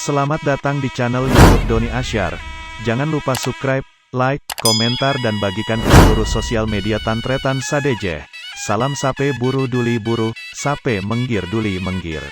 Selamat datang di channel YouTube Doni Asyar. Jangan lupa subscribe, like, komentar dan bagikan ke seluruh sosial media Tantretan Sadeje. Salam sape buru duli buru, sape menggir duli menggir.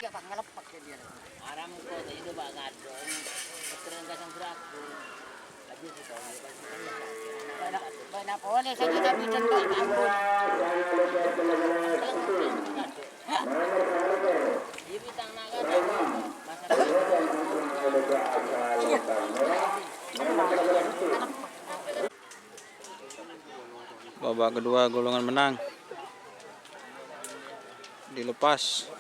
Babak kedua golongan menang dilepas.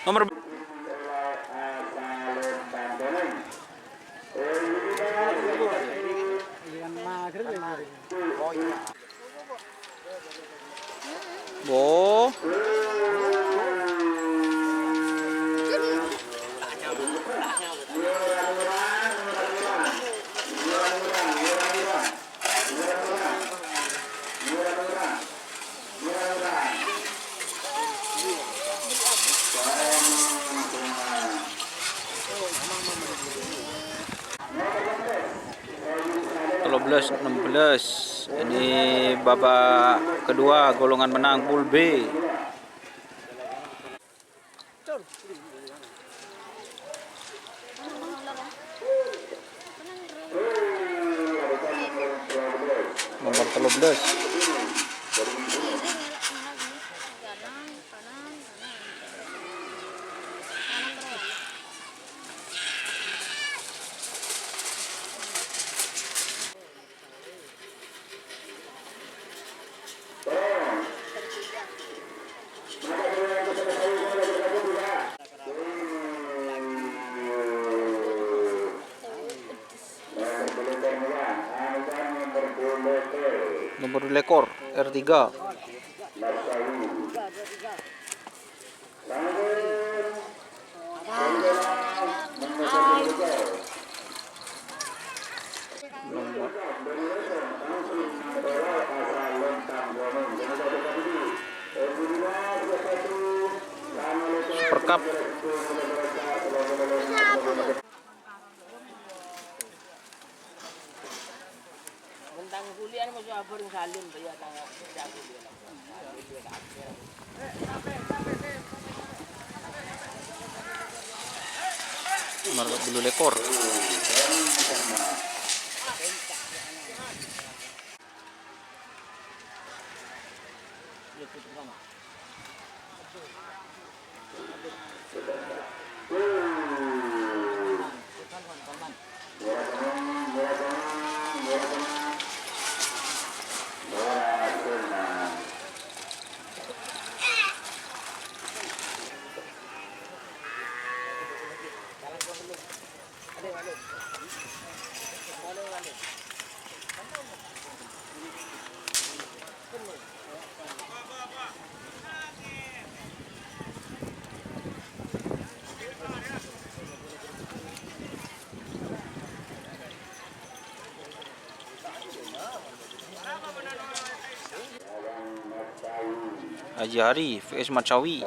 Nomor Bo belas 16. Ini babak kedua golongan menang pool B. Nomor 13. Nomor lekor R3. Super Cup. Nomor bulu lekor. Haji Hari vs Macawi.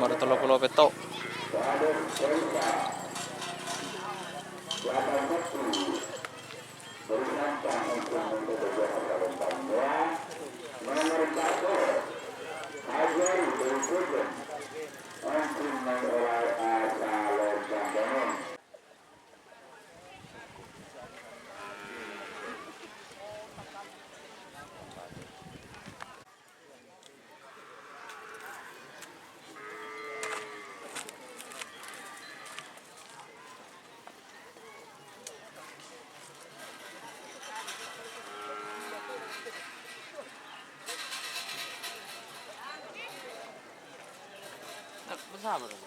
nomor 30 petok. Bersama dong.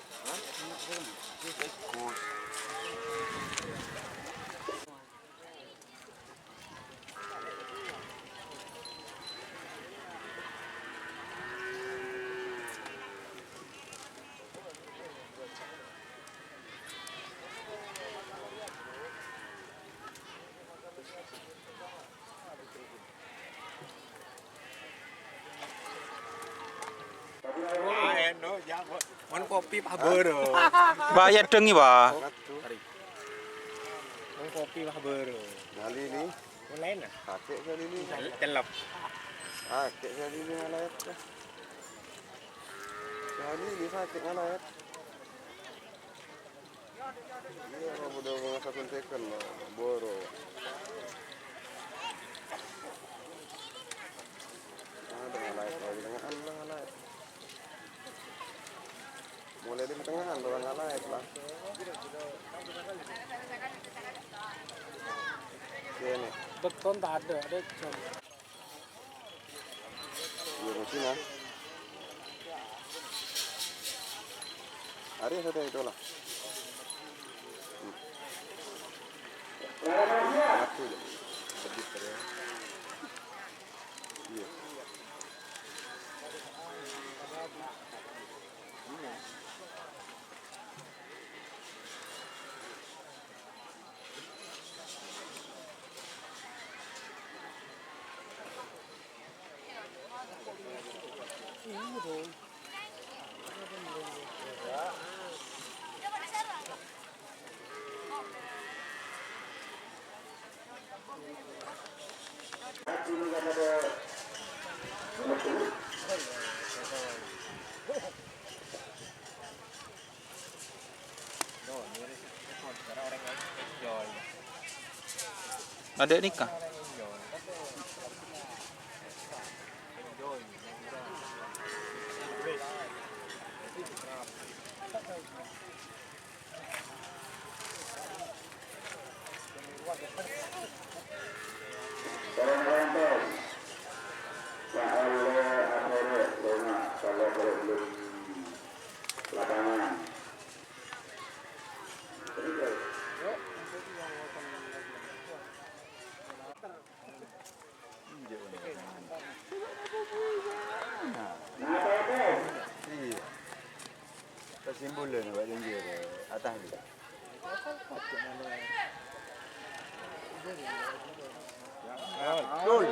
Mon kopi Pak Bero. Bayar dengi, Pak. Mon kopi Pak Bero. Nali ni, Mon lain lah. kakek kali ni. Telap. Kakek kali ni ngalayat. Kali ni kakek ngalayat. Dia orang bodoh orang satu second lah, boro. Ada ngalayat lagi dengan ngalayat. Mulai dari tengahan orang ngalayat lah. Sini. Beton tak ada jam. Iya mungkin lah. Hari satu itu lah. Satu je. Sedikit ya. Iya. Ada nikah. Iya. Kesimpulan buat dia atas ni. Betul.